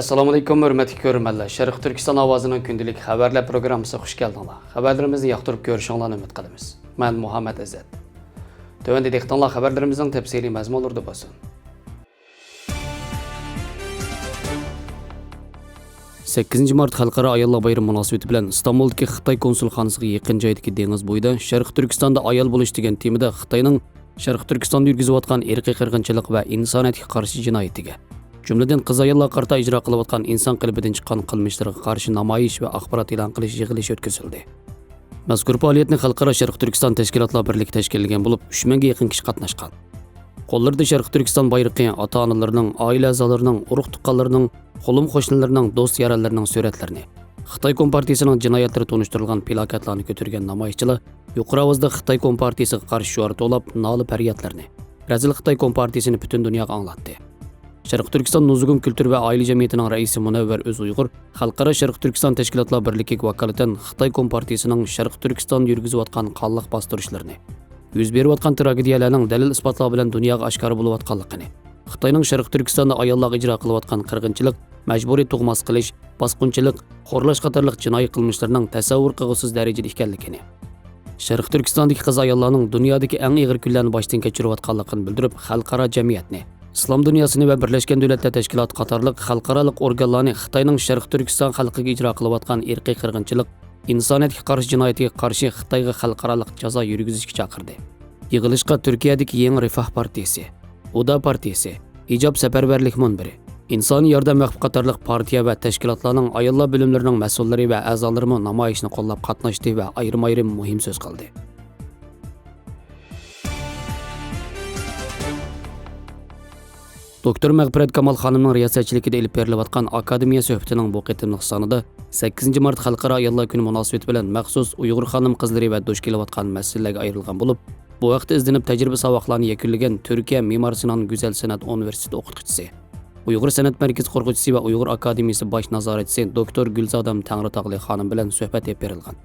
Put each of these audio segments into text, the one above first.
Assalomu alaykum, hurmatli ko'ruvchilar. Sherqiy Türkistan Awazining kündilik xəvərlər proqramımıza xoş gəldinglar. Xəbərlərimizni yoqtirib görüşünglarni ümid qilamiz. Men Muhammad Azad. Tövəndə dehqonlar xəbərlərimizin təfsili məzmunlarında bo'lsin. 8 mart Xalqaro ayollar bayrami munosabati bilan İstanbuldagi Xitoy konsulxonasiga yaqin joydagi dengiz bo'yida Sherqiy Türkistanda ayol bo'lish degan temada Xitoyning Sherqiy Türkistanda yurgizayotgan irqiy qirg'inchilik va insoniyatga qarshi jinoyatiga, jumladan qiz ayollar qarta ijro qilayotgan inson qalbidan chiqqan qilmishlarga qarshi namoyish va axborot e'lon qilish yig'ilishi o'tkazildi. Mazkur faoliyatni Xalqaro Sherqiy Türkistan tashkilotlar birligi tashkillagan bo'lib, 3000 ga yaqin kishi qatnashgan. Qo'llarida Sherqiy Türkistan bayrog'i, ota-onalarining, oila a'zolarining, urug' tuqqanlarining, qo'lim qo'shnilarining, do'st yaralarining suratlarini, Xitoy Kompartiyasining jinoyatlari tunishtirilgan plakatlarni ko'targan namoyishchilar yuqori ovozda Xitoy Kompartiyasiga qarshi shuar to'lab noli faryodlarni, razil Xitoy Kompartiyasini butun dunyoga anglatdi. Sherqiy Türkistan Nuzugum Kültür ve Aile Cemiyeti'nin reisi Munevver Öz Uyghur, Xalqaro Sherqiy Türkistan Teşkilatlar Birligi vakaleten Xitoy Kompartiyasining Sherqiy Türkistan yurgizayotgan qonliq bostirishlarni, yuz berayotgan tragediyalarning dalil isbotlar bilan dunyoga oshkor bo'layotganligini, Xitoyning Sherqiy Türkistanda ayollarga ijro qilayotgan qirg'inchilik, majburiy tug'mas qilish, bosqinchilik, xo'rlash qatorliq jinoiy qilmishlarning tasavvur qilg'usiz darajada ekanligini, Sherqiy Türkistandagi qiz ayollarning dunyodagi eng og'ir kunlarni boshdan kechirayotganligini bildirib, xalqaro jamiyatni, İslam dünyasını ve Birleşken Devletler Teşkilatı qatorliq xalqarалық organlarni Xitoyning Sherqiy Türkistan xalqiga ijro qilayotgan irqiy qirg'inchilik, insoniyatga qarshi jinoyatiga qarshi Xitoyga xalqarалық jazo yurgizishga chaqirdi. Yig'ilishga Turkiyadagi Yangi Refah partiyasi, Uda partiyasi, Ijob safarbarlik munbiri, insoniy yordam vaqfi qatorliq partiya va tashkilotlarning ayollar bo'limlarining mas'ullari va a'zolari namoyishni qo'llab qatnashdi va ayrim-ayrim muhim so'z qildi. Doktor Mag'firat Kamal xonimning riyosatchiligida elib berilayotgan akademiya suhbatining bu qitimliq sonida 8 mart Xalqaro ayollar kuni munosabati bilan maxsus Uyghur xonim qizlari va duch kelayotgan masalalarga ayrilgan bo'lib, bu vaqtda izlanib tajriba saboqlarini yakunlagan Turkiya Mimar Sinan Go'zal san'at universiteti o'qituvchisi, Uyghur san'at markazi qo'rg'uvchisi va Uyghur akademiyasi bosh nazoratchisi doktor Gülzadem təңrىtaغلې xonim bilan suhbat olib berilgan.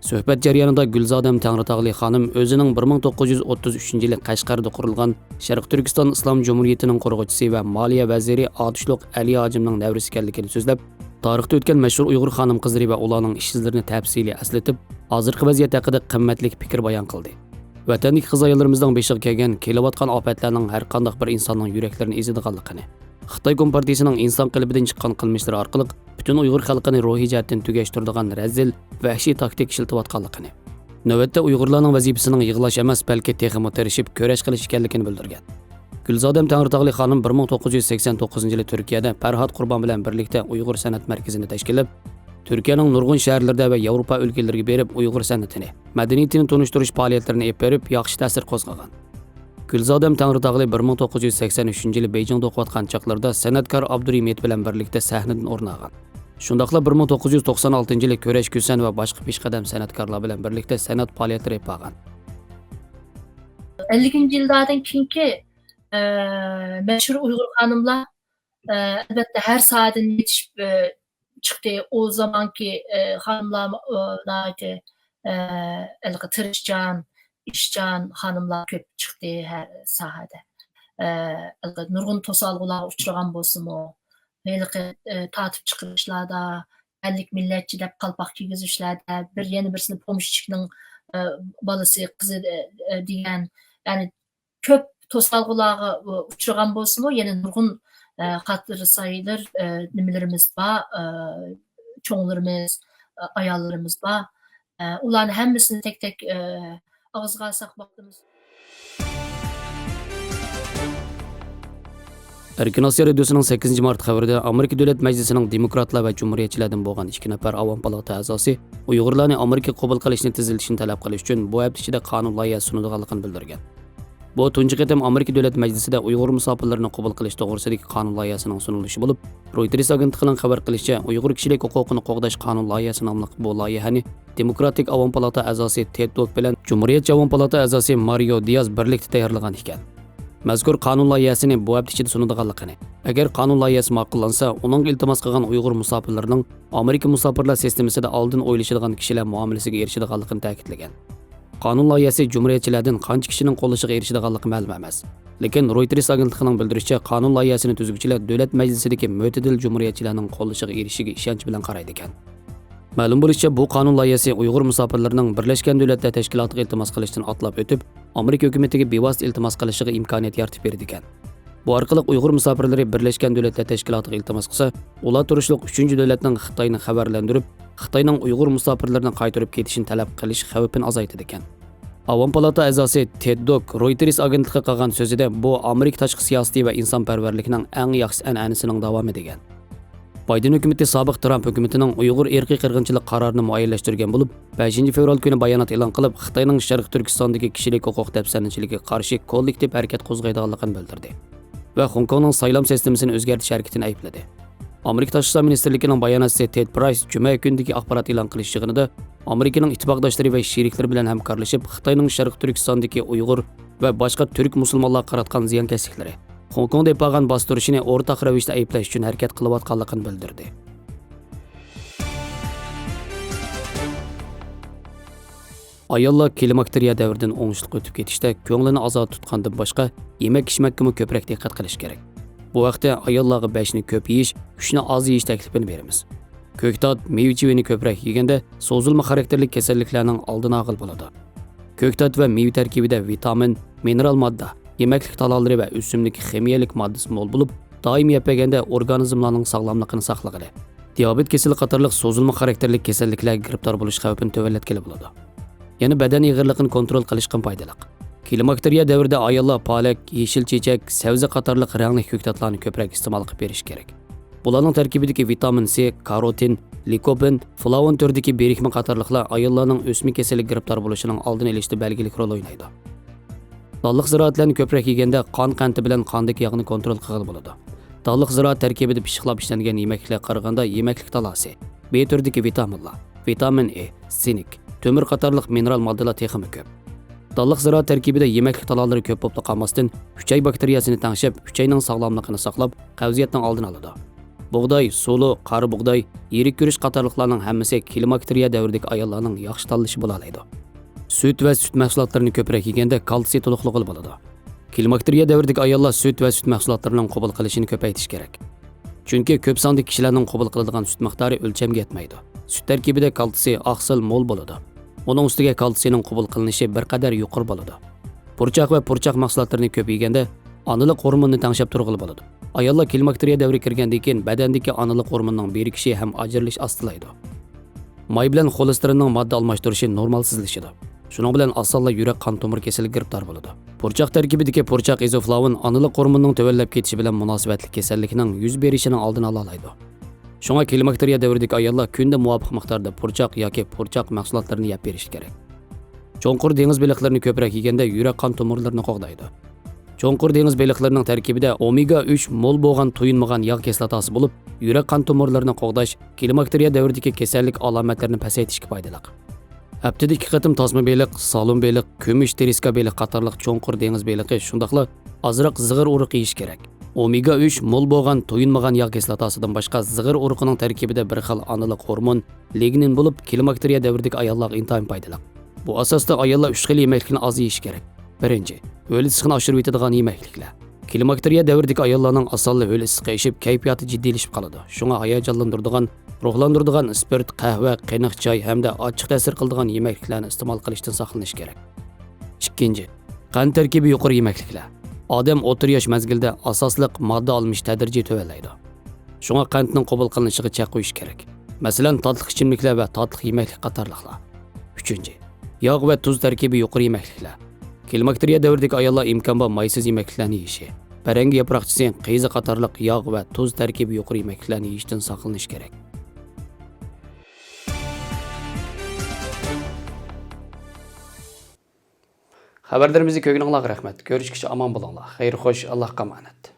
Suhbat jarayonida Gülzadem təңrىtaغلې xonim o'zining 1933-yili Qashqarda qurilgan Sherqiy Türkistan İslam Cumhuriyetining qo'rg'uvchisi va moliya vaziri Atishliq Ali Hojimning davrisi ekanligini so'zlab, tarixda o'tgan mashhur Uyg'ur xonim qizlari va ularning ish izlarini tafsiliy eslatib, hozirgi vaziyat haqida qimmatli fikr bayon qildi. Vatandagi qiz ayollarimizning beshiga kelgan kelayotgan ofatlarning har qanday bir insonning yuraklarini ezidiganligini, Xitoy Kompartiyasining inson qalbidan chiqqan qilmishlari orqali butun Uyg'ur xalqini ruhiy jihatdan tugashtiradigan razil vahshiy taktik ishlatayotganligini, navbatda Uyg'urlarning vazifasining yig'lash emas, balki texmo tirishib ko'rash qilish ekanligini bildirgan. Gülzadem təңrىtaغلې xonim 1989-yili Turkiyada Farhod Qurbon bilan birlikda Uyg'ur san'at markazini tashkillab, Turkiyaning nurg'un shaharlarida va Yevropa o'lkalariga berib Uyg'ur san'atini, madaniyatini tunishtirish faoliyatlarini olib berib, yaxshi ta'sir qo'zg'agan. Gülzadem təңrىtaغلې 1983-yili Beijingda o'qiyotgan chaqlarda san'atkor Abdurahimov bilan birlikda sahnadan o'rin olgan. Shundaqla 1996-yili Ko'rash Kusan va boshqa peshqadam san'atkorlar bilan birlikda san'at faoliyatlari olib 50-yillardan keyingi mashhur Uyg'ur xonimlar albatta har soatdan yetishib chiqdi. O zamanki xonimlar tirishchan, ishchan xonimlar ko'p chiqdi har sohada. Nurg'un to'solg'ularga uchragan bo'lsin-u, tatib chiqarishlarda, ellik millatchi deb qalpoq kiygizishlarda, yana birisini pomishchikning bolasi, qizi degan, ya'ni ko'p to'solg'ularga uchragan bo'lsin-u, yana nurg'un qatır sayılır nimelerimiz var, çoğunlarımız, ayallarımız var. Uların hemmisini tek tek ağızga alsak baktığımız. Erkin Asya Radyosu'nun 8 Mart xəvərində Amerika Dövlət Məclisinin demokratlar və cumhuriyetçilərdən bo'lgan 2 nəfər avam palata a'zosi Uyg'urlarni Amerika qabul qilishni teziltishini talab qilish uchun bu hafta ichida qonun loyihasi sunadiganligini bildirgan. Bu tunji qatam Amerika Davlat Majlisida Uyg'ur musofirlarini qabul qilish to'g'risidagi qonun loyihasining sunilishi bo'lib, Reuters agentligining xabar qilishicha, Uyg'ur kishilik huquqini qo'g'dash qonun loyihasi nomli bu loyihani Demokratik Avom palata a'zosi Ted Dog bilan Cumhuriyetchi Avom palata a'zosi Mario Diaz birlikda tayyorlagan ekan. Mazkur qonun loyihasini bu hafta ichida sunadiganligini, agar qonun loyihasi ma'qullansa, uning iltimos qilgan Uyg'ur musofirlarining Amerika musofirlar sistemasida oldin o'ylashadigan kishilar muomalasiga erishadiganligini ta'kidlagan. qonun loyihasi jumhuriyatchilardan qancha kishining qo'llashiga erishadiganligi ma'lum emas. Lekin Reuters agentligining bildirishicha, qonun loyihasini tuzuvchilar davlat majlisidagi mo'tadil jumhuriyatchilarning qo'llashiga erishishiga ishonch bilan qaraydi ekan. Ma'lum bo'lishicha, bu qonun loyihasi Uyg'ur musofirlarining Birlashgan Davlatlar Tashkilotiga iltimos qilishdan otlab o'tib, Amerika hukumatiga bevosita iltimos qilishiga imkoniyat yaratib berdi ekan. Bu orqali Uyg'ur musofirlari Birlashgan Davlatlar Tashkilotiga iltimos qilsa, ular turishliq 3-davlatning Xitoyni xabarlantirib, Xitoyning Uyg'ur musofirlarini qaytarib ketishini talab qilish xavfini azaytadi ekan. Avam palata a'zosi Ted Dog Reuters agentligiga qilgan so'zida bu Amerika tashqi siyosati va insonparvarlikning eng yaxshi an'anasining davomi degan. Biden hukumati sobiq Trump hukumatining Uyg'ur irqiy qirg'inchilik qarorini muayyanlashtirgan bo'lib, 5-fevral kuni bayonot e'lon qilib, Xitoyning Sherqiy Türkistandagi kishilik huquq dafsanchiligiga qarshi kollektiv harakat qo'zg'aydiganligini bildirdi va Hong Kongning saylam sistemasini o'zgartirish harakatini aybladi. Amerika Tashqi ishlar ministrligining bayonotchisi Ted Price juma kundagi axborot e'lon qilish yig'inida Amerikaning ittifoqdoshlari va sheriklari bilan hamkorlashib, Xitoyning Sherqiy Türkistandagi Uyg'ur va boshqa turk musulmonlarga qaratgan ziyonkashliklari, Hong Kongda bo'lgan bostirishini o'rtaq ravishda ayblash uchun harakat qilayotganligini bildirdi. Ayollar klimakteriya davridan o'ngishli o'tib ketishda ko'nglini ozod tutgandan boshqa yemak-ichmakka ko'proq diqqat qilish kerak. Bu vaqtda ayollarga 5ni ko'p yeyish, 3ni oz yeyish taklifini beramiz. Ko'ktot, meva-chevani ko'proq yeganda so'zilma xarakterli kasalliklarning oldini olib bo'ladi. Ko'ktot va meva tarkibida vitamin, mineral modda, yemaklik talollari va o'simlik ximiyalik moddasi mo'l bo'lib, doim yepaganda organizmlarning sog'lomligini saqlag'ili. Diabet kasali qatorliq so'zilma xarakterli kasalliklarga giribtor bo'lish xavfini to'vallatkili bo'ladi. Yana badan ig'irligini kontrol qilish ham foydali. Klimakteriya davrida ayollar palak, yeshil chechak, sabzi qatorliq rangli ko'ktotlarni ko'proq iste'mol qilib berish kerak. Bularning tarkibidagi vitamin C, karotin, likopin, flavon turdagi berikma qatorliqlar ayollarning o'smik kasaliga giribtor bo'lishining oldini olishda belgilik rol o'ynaydi. Dalliq ziroatlarni ko'proq yeganda qon qanti bilan qondagi yog'ni kontrol qilib bo'ladi. Dalliq ziroat tarkibida pishiqlab ishlangan yemeklarga qaraganda yemeklik talosi, B turdagi vitaminlar, vitamin E, sinik, temir qatorliq mineral moddalar texmi ko'p. Dalliq ziroat tarkibida yemeklik talolari ko'p bo'lib qolmasdan, uchay bakteriyasini tangshab, uchayning sog'lomligini saqlab, qavziyatning oldini oladi. Bug'doy, sulu, qari bug'doy, yirik guruch qatorliqlarning hammasi klimakteriya davridagi ayollarning yaxshi tanlashi bo'la oladi. Süt va süt mahsulotlarini ko'proq yeganda kalsiy to'liqligi bo'ladi. Klimakteriya davridagi ayollar süt va süt mahsulotlarining qabul qilishini ko'paytirish kerak. Chunki ko'p sonli kishilarning qabul qiladigan süt miqdori o'lchamga yetmaydi. Süt tarkibida kalsiy oqsil mo'l bo'ladi. Uning ustiga kalsiyning qabul qilinishi bir qadar yuqori bo'ladi. Purchoq va purchoq mahsulotlarini ko'p yeganda onalik hormonini tangshab turg'ili bo'ladi. Ayollar klimakteriya davriga kirgandan keyin badandagi onalik hormonining berikishi ham ajralish ostilaydi. May bilan xolesterinning modda almashtirishi normalsizlashadi. Shuning bilan osonla yurak qon tomir kasaliga giribtor bo'ladi. Purchoq tarkibidagi purchoq izoflavin onalik hormonining tuvallab ketishi bilan munosabatli kasallikning yuz berishining oldini ola. Shunga klimakteriya davridagi ayollar kunda muvofiq miqdorda purchoq yoki purchoq mahsulotlarini yeb berish kerak. Cho'nqur dengiz baliqlarini ko'proq yeganda yurak qon tomirlarini qo'g'daydi. Cho'nqur dengiz baliqlarining tarkibida omega 3 mo'l bo'lgan to'yinmagan yog' kislotasi bo'lib, yurak qon tomirlarini qo'g'dash, klimakteriya davridagi kasallik alomatlarini pasaytirishga foydali. Haftada 2 qatim tasma baliq, salon baliq, kumush teriska baliq qatorliq cho'nqur dengiz baliqi shundaqla azroq zig'ir urug'i yeyish kerak. Omega 3 mo'l bo'lgan to'yinmagan yog' kislotasidan boshqa zig'ir urug'ining tarkibida bir xil onalik hormon, lignin bo'lib, klimakteriya davridagi ayollarga intayin foydali. Bu asosda ayollar 3 xil yemeklikni oz yeyish kerak. Birinchi, o'l issiqni oshirib yetadigan yemekliklar. Klimakteriya davridagi ayollarning asonli o'l issiqqa eshib, kayfiyati jiddiylashib qoladi. Shunga hayajonlantiradigan, ruhlantiradigan spirt, qahva, qaynoq choy hamda ochiq ta'sir qiladigan yemekliklarni iste'mol qilishdan saqlanish kerak. Ikkinchi, qon tarkibi yuqori yemekliklar. Odam o'tir yosh mazgilda asosliq modda olmish tadrijiy to'vallaydi. Shunga qandning qabul qilinishiga chek qo'yish kerak. Masalan, tatliq ichimliklar va tatliq yemeklik qatorliqlar. Uchinchi, yog' va tuz tarkibi yuqori yemekliklar. Klimakteriya davridagi ayollar imkon bor maysiz yemekliklarni yeyishi, parangi yaproqchisi, qiyizi qatorliq yog' va tuz tarkibi yuqori yemekliklarni yeyishdan saqlanish kerak. Xabarlarimizni ko'rganingizga rahmat. Ko'rishguncha omon bo'linglar. Xayr, xo'sh, Allohga omonat.